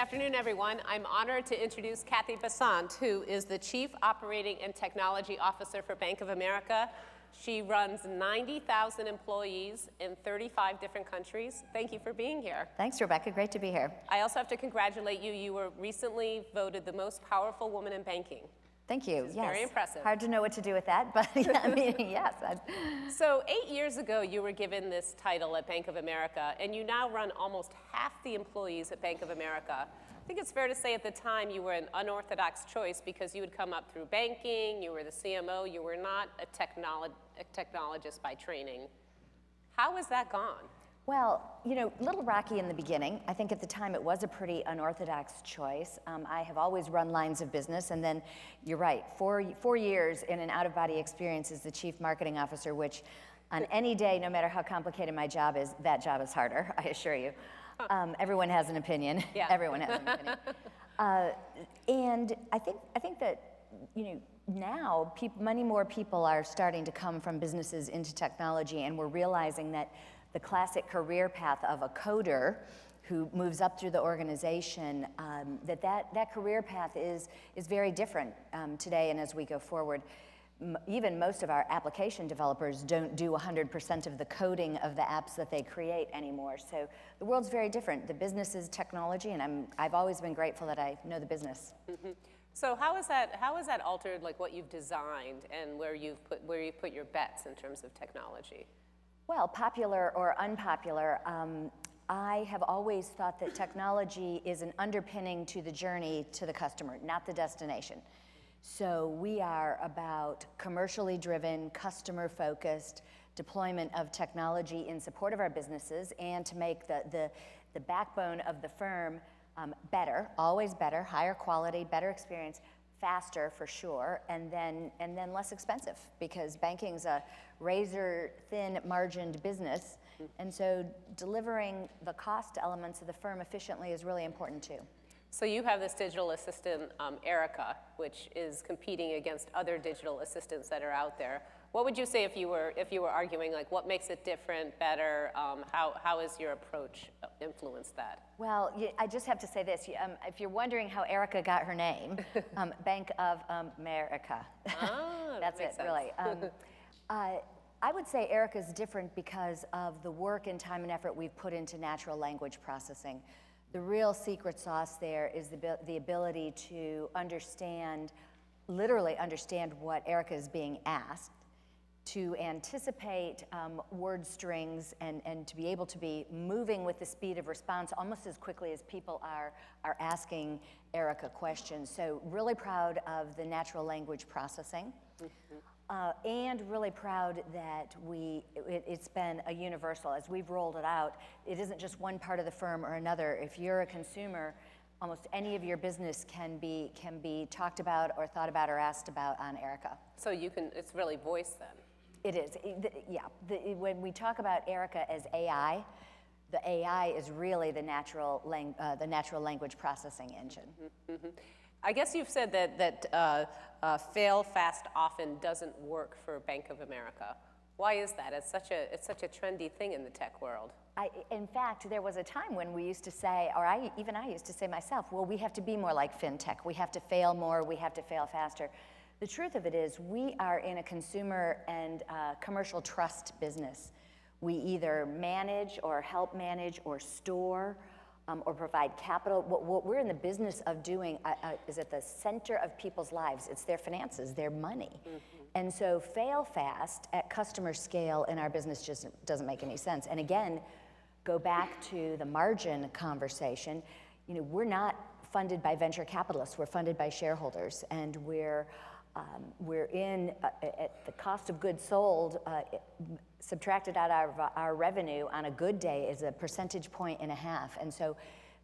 afternoon, everyone. I'm honored to introduce Cathy Bessant, who is the Chief Operating and Technology Officer for Bank of America. She runs 90,000 employees in 35 different countries. Thank you for being here. Thanks, Rebecca. Great to be here. I also have to congratulate you. You were recently voted the most powerful woman in banking. Thank you. Yes. Yes. Very impressive. Hard to know what to do with that, but yeah, I mean, yes. So 8 years ago, you were given this title at Bank of America, and you now run almost half the employees at Bank of America. I think it's fair to say at the time you were an unorthodox choice because you had come up through banking, you were the CMO, you were not a technologist by training. How has that gone? Well, you know, a little rocky in the beginning. I think at the time it was a pretty unorthodox choice. I have always run lines of business, and then you're right, four years in an out-of-body experience as the Chief Marketing Officer, which on any day, no matter how complicated my job is, that job is harder, I assure you. Everyone has an opinion. Yeah. Everyone has an opinion. And I think that, you know, now many more people are starting to come from businesses into technology, and we're realizing that the classic career path of a coder who moves up through the organization, that career path is very different today and as we go forward. Even most of our application developers don't do 100% of the coding of the apps that they create anymore. So the world's very different. The business is technology, and I've always been grateful that I know the business. Mm-hmm. So how has that altered like what you've designed and where you've put your bets in terms of technology? Well, popular or unpopular, I have always thought that technology is an underpinning to the journey to the customer, not the destination. So we are about commercially driven, customer-focused deployment of technology in support of our businesses and to make the backbone of the firm better, always better, higher quality, better experience, faster for sure, and then less expensive, because banking's a razor-thin margined business, and so delivering the cost elements of the firm efficiently is really important too. So you have this digital assistant, Erica, which is competing against other digital assistants that are out there. What would you say if you were arguing, like, what makes it different, better? How has your approach influenced that? Well, I just have to say this. If you're wondering how Erica got her name, Bank of America. Ah, That's it, sense. Really. I would say Erica's different because of the work and time and effort we've put into natural language processing. The real secret sauce there is the ability to literally understand what Erica is being asked, to anticipate word strings and to be able to be moving with the speed of response almost as quickly as people are asking Erica questions. So really proud of the natural language processing. Mm-hmm. And really proud that it's been a universal. As we've rolled it out, it isn't just one part of the firm or another. If you're a consumer, almost any of your business can be talked about or thought about or asked about on Erica. So it's really voice then? It is, yeah. When we talk about Erica as AI, the AI is really the natural language processing engine. Mm-hmm. Mm-hmm. I guess you've said that Failfast often doesn't work for Bank of America. Why is that? It's such a trendy thing in the tech world. In fact, there was a time when we used to say, or I used to say myself, well, we have to be more like FinTech. We have to fail more. We have to fail faster. The truth of it is we are in a consumer and commercial trust business. We either manage or help manage or store or provide capital. What we're in the business of doing is at the center of people's lives. It's their finances, their money. Mm-hmm. And so fail fast at customer scale in our business just doesn't make any sense. And again, go back to the margin conversation. You know, we're not funded by venture capitalists. We're funded by shareholders, and we're in at the cost of goods sold, subtracted out of our revenue on a good day is 1.5 percentage points. And so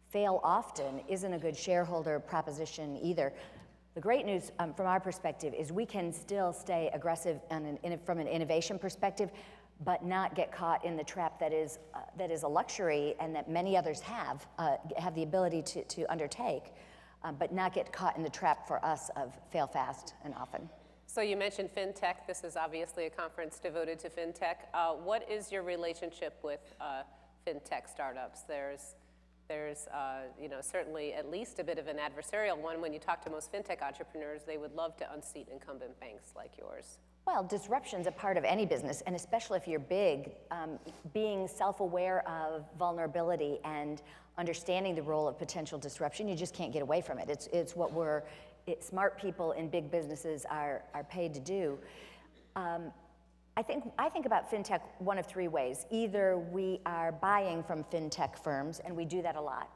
fail often isn't a good shareholder proposition either. The great news from our perspective is we can still stay aggressive from an innovation perspective, but not get caught in the trap that is a luxury and that many others have the ability to undertake. But not get caught in the trap for us of fail fast and often. So you mentioned FinTech. This is obviously a conference devoted to FinTech. What is your relationship with FinTech startups? There's There's, certainly at least a bit of an adversarial one. When you talk to most fintech entrepreneurs, they would love to unseat incumbent banks like yours. Well, disruption's a part of any business, and especially if you're big, being self-aware of vulnerability and understanding the role of potential disruption, you just can't get away from it. It's what smart people in big businesses are paid to do. I think about fintech one of three ways. Either we are buying from fintech firms, and we do that a lot.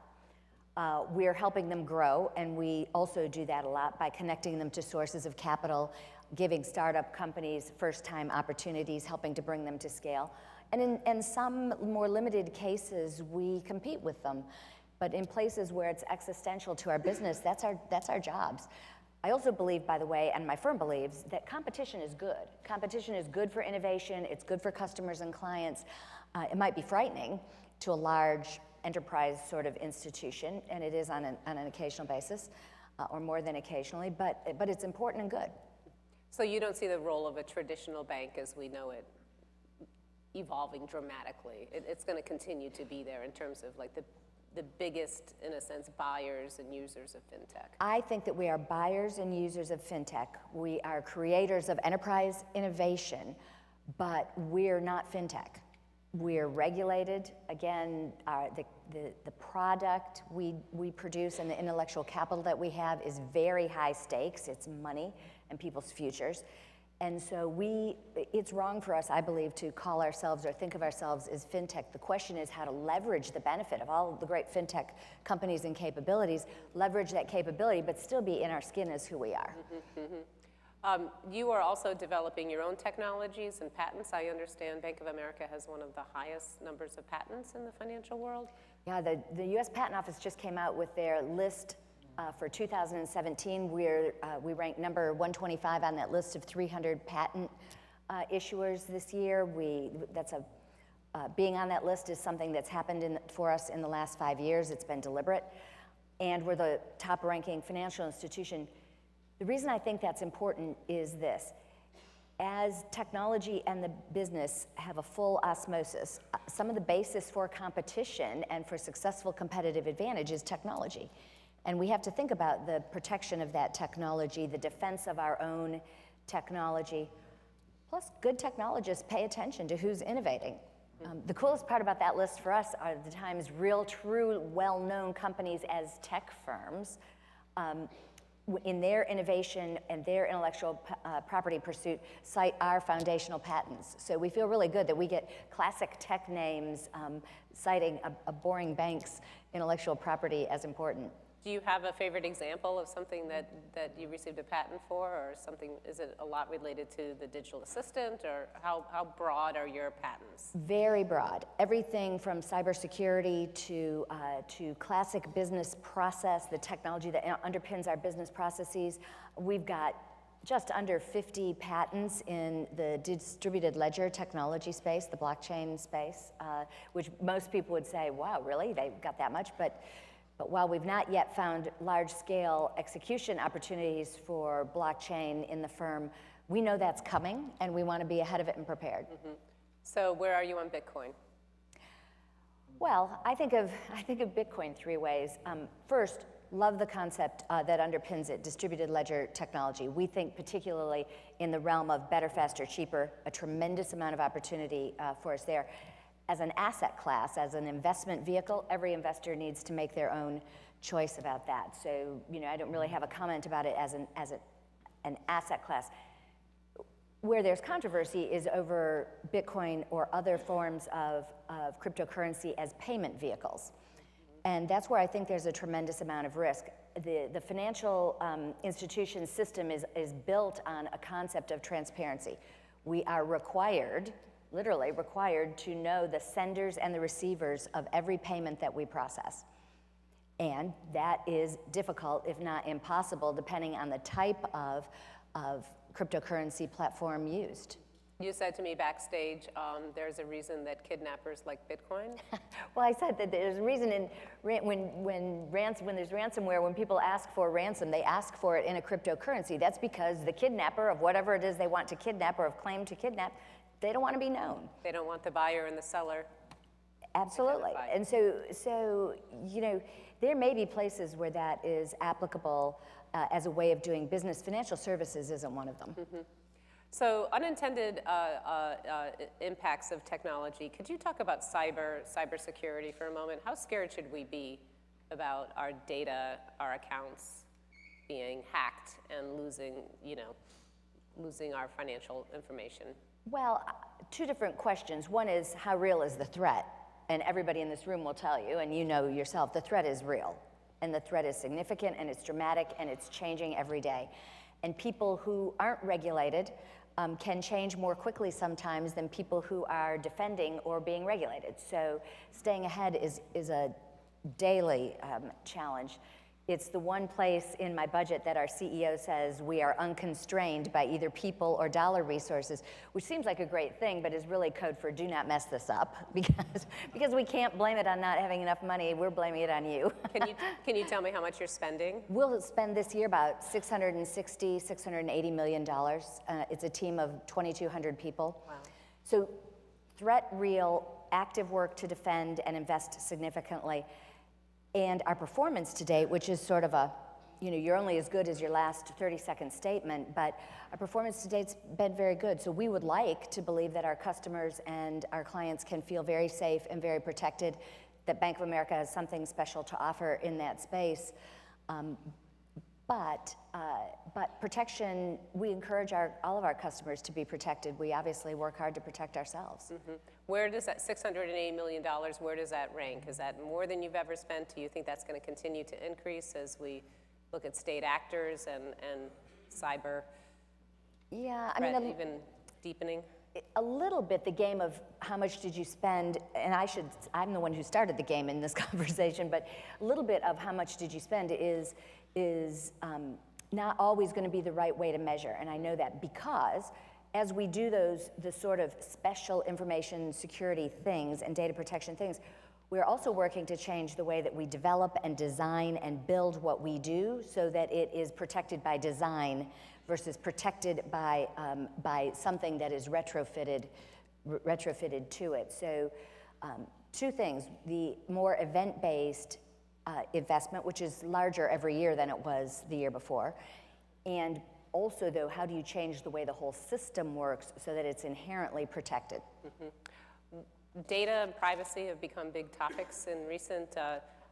We're helping them grow, and we also do that a lot by connecting them to sources of capital, giving startup companies first-time opportunities, helping to bring them to scale. And in some more limited cases, we compete with them. But in places where it's existential to our business, that's our jobs. I also believe, by the way, and my firm believes, that competition is good. Competition is good for innovation, it's good for customers and clients. It might be frightening to a large enterprise sort of institution, and it is on an occasional basis, or more than occasionally, but it's important and good. So you don't see the role of a traditional bank as we know it evolving dramatically. It's going to continue to be there in terms of like the biggest, in a sense, buyers and users of fintech. I think that we are buyers and users of fintech. We are creators of enterprise innovation, but we're not fintech. We're regulated. Again, the product we produce and the intellectual capital that we have is very high stakes. It's money and people's futures. And so it's wrong for us, I believe, to call ourselves or think of ourselves as fintech. The question is how to leverage the benefit of all of the great fintech companies and capabilities, leverage that capability, but still be in our skin as who we are. You are also developing your own technologies and patents. I understand Bank of America has one of the highest numbers of patents in the financial world. Yeah, the U.S. Patent Office just came out with their list for 2017. We ranked number 125 on that list of 300 patent issuers this year. Being on that list is something that's happened for us in the last 5 years. It's been deliberate, and we're the top-ranking financial institution. The reason I think that's important is this. As technology and the business have a full osmosis, some of the basis for competition and for successful competitive advantage is technology. And we have to think about the protection of that technology, the defense of our own technology. Plus, good technologists pay attention to who's innovating. The coolest part about that list for us are the times real, true, well-known companies as tech firms in their innovation and their intellectual property pursuit cite our foundational patents. So we feel really good that we get classic tech names citing a boring bank's intellectual property as important. Do you have a favorite example of something that you received a patent for, or something? Is it a lot related to the digital assistant, or how broad are your patents? Very broad. Everything from cybersecurity to classic business process, the technology that underpins our business processes. We've got just under 50 patents in the distributed ledger technology space, the blockchain space, which most people would say, wow, really? They've got that much? But while we've not yet found large-scale execution opportunities for blockchain in the firm, we know that's coming, and we want to be ahead of it and prepared. Mm-hmm. So where are you on Bitcoin? Well, I think of Bitcoin three ways. First, love the concept that underpins it, distributed ledger technology. We think particularly in the realm of better, faster, cheaper, a tremendous amount of opportunity for us there. As an asset class, as an investment vehicle, every investor needs to make their own choice about that. So, I don't really have a comment about it as an asset class. Where there's controversy is over Bitcoin or other forms of cryptocurrency as payment vehicles. And that's where I think there's a tremendous amount of risk. The financial institution system is built on a concept of transparency. We are literally required to know the senders and the receivers of every payment that we process. And that is difficult, if not impossible, depending on the type of cryptocurrency platform used. You said to me backstage, there's a reason that kidnappers like Bitcoin? Well, I said that there's a reason when there's ransomware, when people ask for ransom, they ask for it in a cryptocurrency. That's because the kidnapper of whatever it is they want to kidnap or have claimed to kidnap, they don't want to be known. They don't want the buyer and the seller. Absolutely. identified. And so there may be places where that is applicable as a way of doing business. Financial services isn't one of them. So unintended impacts of technology. Could you talk about cybersecurity for a moment? How scared should we be about our data, our accounts being hacked and losing our financial information? Well, two different questions. One is, how real is the threat? And everybody in this room will tell you, and you know yourself, the threat is real. And the threat is significant, and it's dramatic, and it's changing every day. And people who aren't regulated can change more quickly sometimes than people who are defending or being regulated. So staying ahead is a daily challenge. It's the one place in my budget that our CEO says we are unconstrained by either people or dollar resources, which seems like a great thing, but is really code for do not mess this up, because we can't blame it on not having enough money. We're blaming it on you. Can you tell me how much you're spending? We'll spend this year about $680 million. It's a team of 2,200 people. Wow. So threat real, active work to defend and invest significantly. And our performance to date, which is sort of you're only as good as your last 30-second statement, but our performance to date's been very good. So we would like to believe that our customers and our clients can feel very safe and very protected, that Bank of America has something special to offer in that space. But protection, we encourage all of our customers to be protected. We obviously work hard to protect ourselves. Mm-hmm. Where does that $680 million, where does that rank? Is that more than you've ever spent? Do you think that's going to continue to increase as we look at state actors and cyber threat even deepening? A little bit, the game of how much did you spend, and I'm the one who started the game in this conversation, but a little bit of how much did you spend is not always going to be the right way to measure. And I know that because as we do the sort of special information security things and data protection things, we're also working to change the way that we develop and design and build what we do so that it is protected by design versus protected by something that is retrofitted to it. So two things: the more event-based investment, which is larger every year than it was the year before, and also, though, how do you change the way the whole system works so that it's inherently protected? Mm-hmm. Data and privacy have become big topics in recent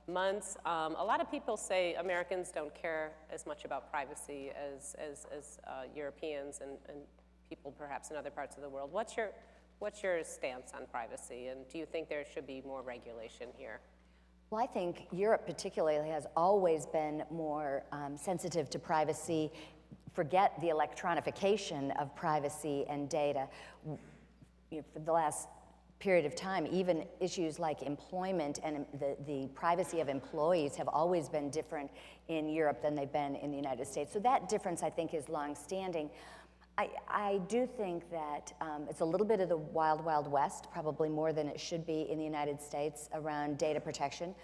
months. A lot of people say Americans don't care as much about privacy as Europeans and people perhaps in other parts of the world. What's your stance on privacy, and do you think there should be more regulation here? Well, I think Europe particularly has always been more sensitive to privacy. Forget the electronification of privacy and data. For the last period of time, even issues like employment and the privacy of employees have always been different in Europe than they've been in the United States. So that difference, I think, is longstanding. I do think that it's a little bit of the wild, wild west, probably more than it should be in the United States around data protection,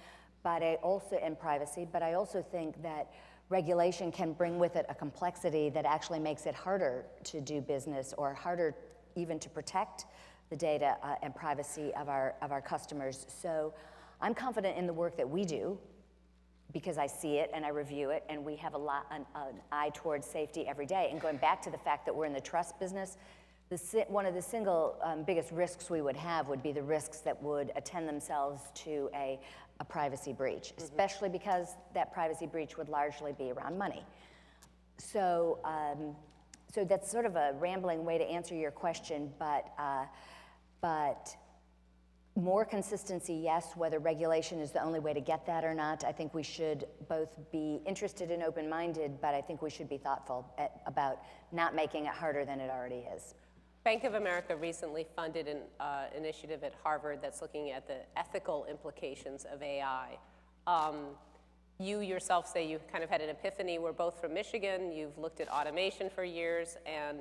and privacy. But I also think that regulation can bring with it a complexity that actually makes it harder to do business or harder even to protect the data and privacy of our customers. So I'm confident in the work that we do because I see it and I review it, and we have an eye towards safety every day. And going back to the fact that we're in the trust business, one of the single biggest risks we would have would be the risks that would attend themselves to a privacy breach, especially because that privacy breach would largely be around money. So that's sort of a rambling way to answer your question, but more consistency, yes. Whether regulation is the only way to get that or not, I think we should both be interested and open-minded, but I think we should be thoughtful about not making it harder than it already is. Bank of America recently funded an initiative at Harvard that's looking at the ethical implications of AI. You yourself say you kind of had an epiphany. We're both from Michigan. You've looked at automation for years and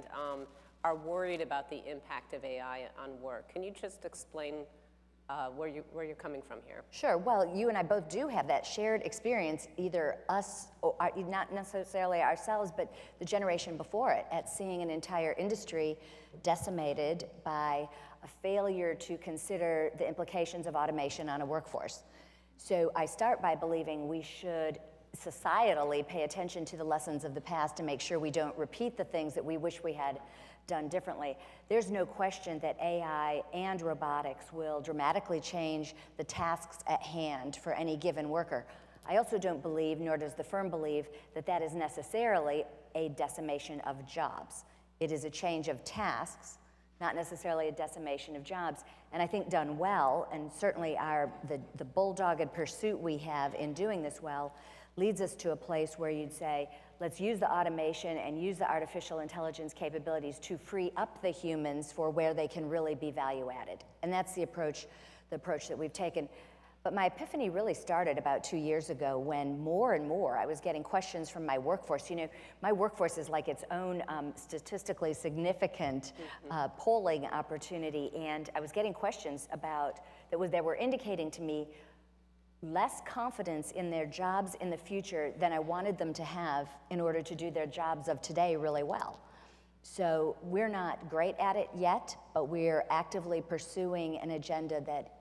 are worried about the impact of AI on work. Can you just explain where you're coming from here? Sure. Well, you and I both do have that shared experience, either us, or not necessarily ourselves, but the generation before it, at seeing an entire industry decimated by a failure to consider the implications of automation on a workforce. So I start by believing we should societally pay attention to the lessons of the past to make sure we don't repeat the things that we wish we had done differently. There's no question that AI and robotics will dramatically change the tasks at hand for any given worker. I also don't believe, nor does the firm believe, that that is necessarily a decimation of jobs. It is a change of tasks, not necessarily a decimation of jobs. And I think done well, and certainly the bulldogged pursuit we have in doing this well, leads us to a place where you'd say, let's use the automation and use the artificial intelligence capabilities to free up the humans for where they can really be value added. And that's the approach that we've taken. But my epiphany really started about 2 years ago when more and more I was getting questions from my workforce. You know, my workforce is like its own statistically significant polling opportunity, and I was getting questions about that were indicating to me less confidence in their jobs in the future than I wanted them to have in order to do their jobs of today really well. So we're not great at it yet, but we're actively pursuing an agenda that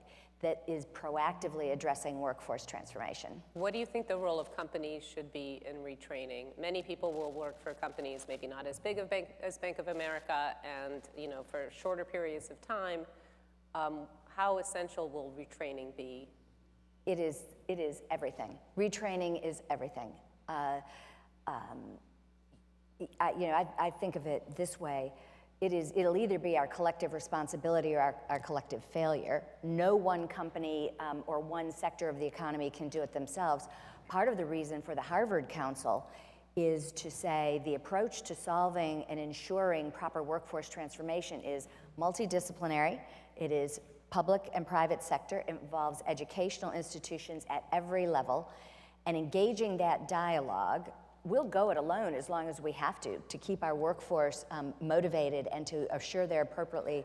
is proactively addressing workforce transformation. What do you think the role of companies should be in retraining? Many people will work for companies maybe not as big as Bank of America, and for shorter periods of time. How essential will retraining be? It is everything. Retraining is everything. I think of it this way. It'll either be our collective responsibility or our collective failure. No one company or one sector of the economy can do it themselves. Part of the reason for the Harvard Council is to say the approach to solving and ensuring proper workforce transformation is multidisciplinary. It is public and private sector. It involves educational institutions at every level. And engaging that dialogue, we'll go it alone as long as we have to keep our workforce motivated and to assure they're appropriately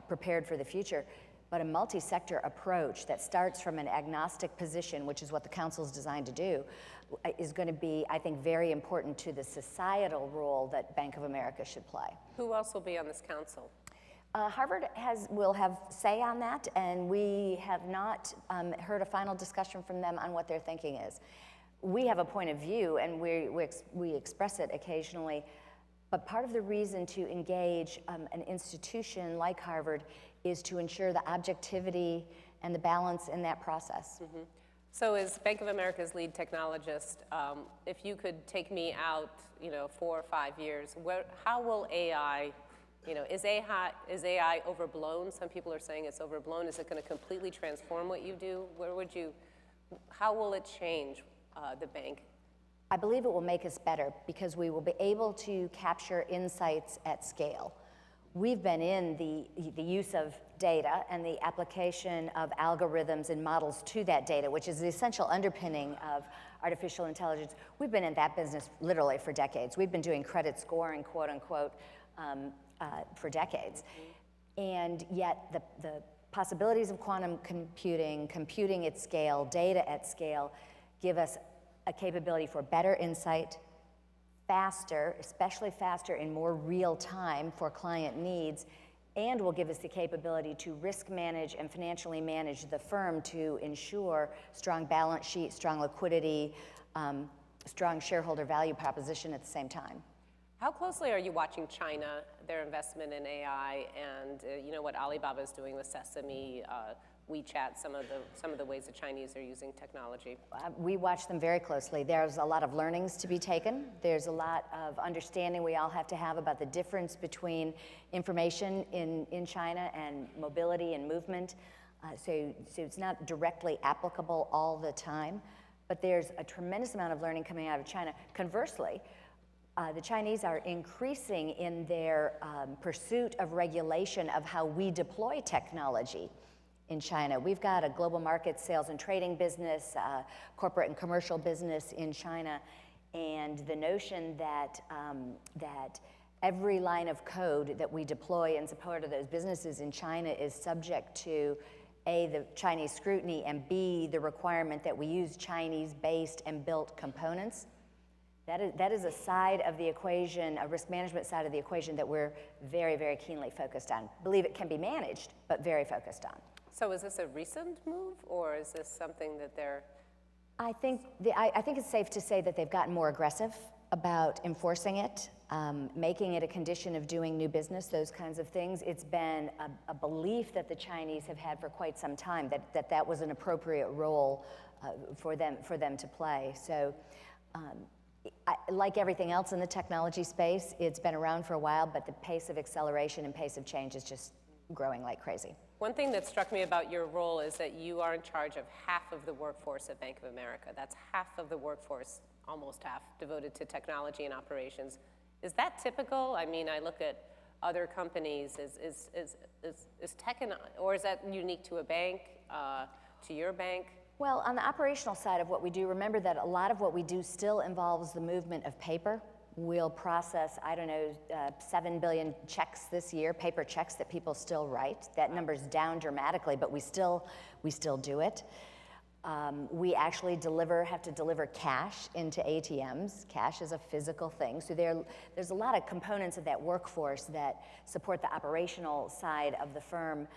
prepared for the future. But a multi-sector approach that starts from an agnostic position, which is what the council is designed to do, is going to be, I think, very important to the societal role that Bank of America should play. Who else will be on this council? Harvard will have say on that, and we have not heard a final discussion from them on what their thinking is. We have a point of view, and we express it occasionally, but part of the reason to engage an institution like Harvard is to ensure the objectivity and the balance in that process. Mm-hmm. So as Bank of America's lead technologist, if you could take me out 4 or 5 years, how will AI, is AI overblown? Some people are saying it's overblown. Is it going to completely transform what you do? How will it change the bank? I believe it will make us better because we will be able to capture insights at scale. We've been in the use of data and the application of algorithms and models to that data, which is the essential underpinning of artificial intelligence. We've been in that business literally for decades. We've been doing credit scoring, quote unquote, for decades. And yet the possibilities of quantum computing at scale, data at scale, give us a capability for better insight, faster, especially faster in more real time for client needs, and will give us the capability to risk manage and financially manage the firm to ensure strong balance sheet, strong liquidity, strong shareholder value proposition at the same time. How closely are you watching China, their investment in AI, and what Alibaba is doing with Sesame, WeChat, some of the ways the Chinese are using technology? We watch them very closely. There's a lot of learnings to be taken. There's a lot of understanding we all have to have about the difference between information in China and mobility and movement. So it's not directly applicable all the time, but there's a tremendous amount of learning coming out of China. Conversely, the Chinese are increasing in their pursuit of regulation of how we deploy technology in China. We've got a global market sales and trading business, corporate and commercial business in China, and the notion that every line of code that we deploy in support of those businesses in China is subject to A, the Chinese scrutiny, and B, the requirement that we use Chinese-based and built components. That is a side of the equation, a risk management side of the equation that we're very, very keenly focused on. Believe it can be managed, but very focused on. So is this a recent move, or is this something that they're... I think it's safe to say that they've gotten more aggressive about enforcing it, making it a condition of doing new business, those kinds of things. It's been a belief that the Chinese have had for quite some time, that was an appropriate role for them to play. So, like everything else in the technology space, it's been around for a while, but the pace of acceleration and pace of change is just growing like crazy. One thing that struck me about your role is that you are in charge of half of the workforce at Bank of America. That's half of the workforce, almost half, devoted to technology and operations. Is that typical? I mean, I look at other companies. Is tech, or is that unique to a bank, to your bank? Well, on the operational side of what we do, remember that a lot of what we do still involves the movement of paper. We'll process, 7 billion checks this year, paper checks that people still write. That number's down dramatically, but we still do it. We actually have to deliver cash into ATMs. Cash is a physical thing. So there's a lot of components of that workforce that support the operational side of the firm.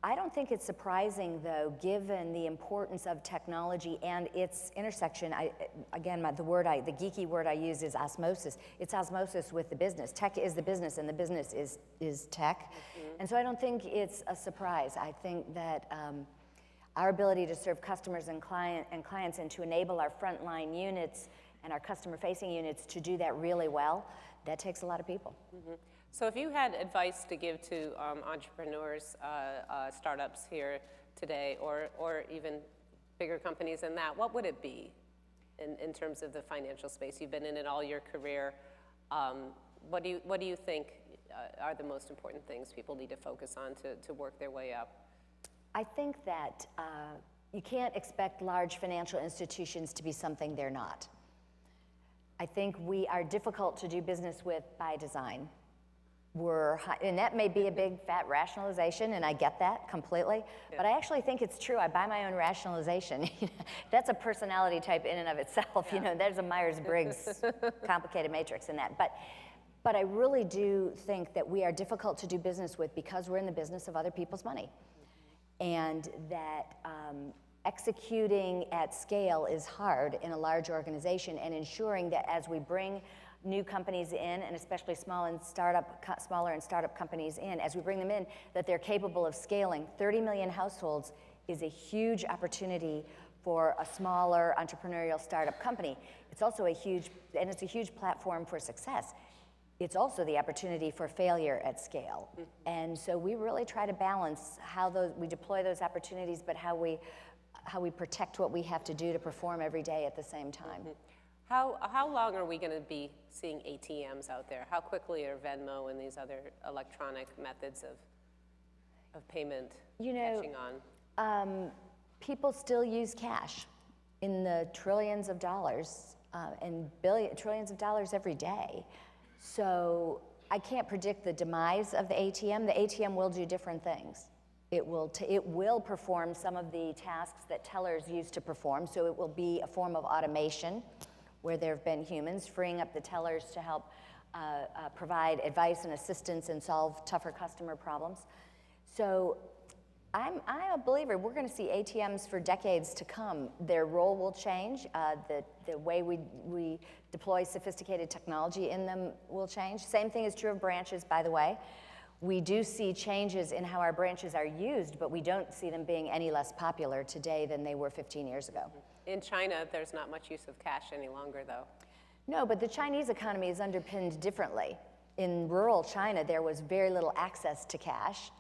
I don't think it's surprising, though, given the importance of technology and its intersection. The geeky word I use is osmosis. It's osmosis with the business. Tech is the business, and the business is tech. Mm-hmm. And so I don't think it's a surprise. I think that our ability to serve customers and clients and to enable our frontline units and our customer-facing units to do that really well, that takes a lot of people. Mm-hmm. So if you had advice to give to entrepreneurs, startups here today, or even bigger companies than that, what would it be in terms of the financial space? You've been in it all your career. What do you think are the most important things people need to focus on to work their way up? I think that you can't expect large financial institutions to be something they're not. I think we are difficult to do business with by design. And that may be a big fat rationalization, and I get that completely, yeah. But I actually think it's true. I buy my own rationalization. That's a personality type in and of itself. Yeah. There's a Myers-Briggs complicated matrix in that. But I really do think that we are difficult to do business with because we're in the business of other people's money. And that executing at scale is hard in a large organization, and ensuring that as we bring new companies in, and especially smaller and startup companies in, as we bring them in, that they're capable of scaling. 30 million households is a huge opportunity for a smaller entrepreneurial startup company. It's also a huge platform for success. It's also the opportunity for failure at scale. Mm-hmm. And so we really try to balance how we deploy those opportunities, but how we protect what we have to do to perform every day at the same time. Mm-hmm. How long are we going to be seeing ATMs out there? How quickly are Venmo and these other electronic methods of payment catching on? People still use cash in the trillions of dollars and trillions of dollars every day. So I can't predict the demise of the ATM. The ATM will do different things. It will perform some of the tasks that tellers used to perform, so it will be a form of automation where there have been humans, freeing up the tellers to help provide advice and assistance and solve tougher customer problems. So I'm a believer. We're going to see ATMs for decades to come. Their role will change. The way we deploy sophisticated technology in them will change. Same thing is true of branches, by the way. We do see changes in how our branches are used, but we don't see them being any less popular today than they were 15 years ago. In China, there's not much use of cash any longer, though. No, but the Chinese economy is underpinned differently. In rural China, there was very little access to cash,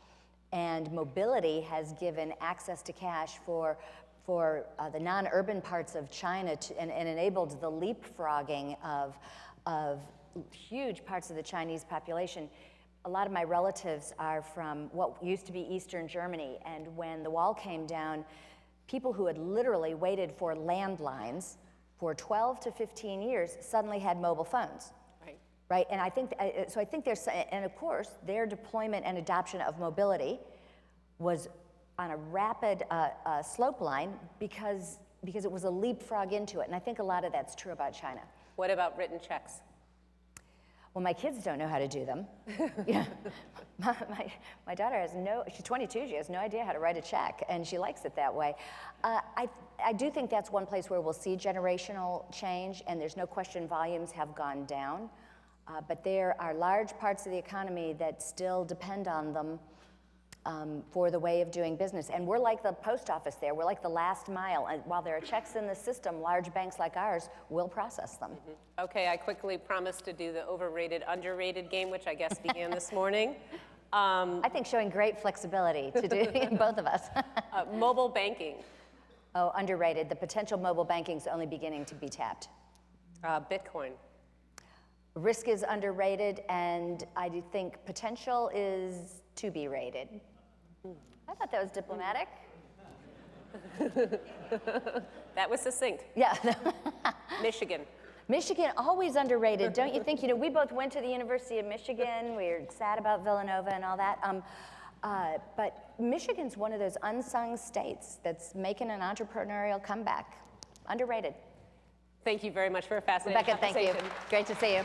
and mobility has given access to cash for the non-urban parts of China and enabled the leapfrogging of huge parts of the Chinese population. A lot of my relatives are from what used to be Eastern Germany, and when the wall came down, people who had literally waited for landlines for 12 to 15 years suddenly had mobile phones. Right? And I think there's, and of course, their deployment and adoption of mobility was on a rapid slope line because because it was a leapfrog into it. And I think a lot of that's true about China. What about written checks? Well, my kids don't know how to do them. Yeah. My daughter she's 22, she has no idea how to write a check, and she likes it that way. I do think that's one place where we'll see generational change, and there's no question volumes have gone down. But there are large parts of the economy that still depend on them for the way of doing business. And we're like the post office there. We're like the last mile. And while there are checks in the system, large banks like ours will process them. Mm-hmm. Okay, I quickly promised to do the overrated, underrated game, which I guess began this morning. I think showing great flexibility to do both of us. Mobile banking. Oh, underrated. The potential mobile banking is only beginning to be tapped. Bitcoin. Risk is underrated, and I do think potential is to be rated. I thought that was diplomatic. That was succinct. Yeah. Michigan. Michigan, always underrated, don't you think? You know, we both went to the University of Michigan. We were sad about Villanova and all that. But Michigan's one of those unsung states that's making an entrepreneurial comeback. Underrated. Thank you very much for a fascinating Rebecca, conversation. thank you. Great to see you.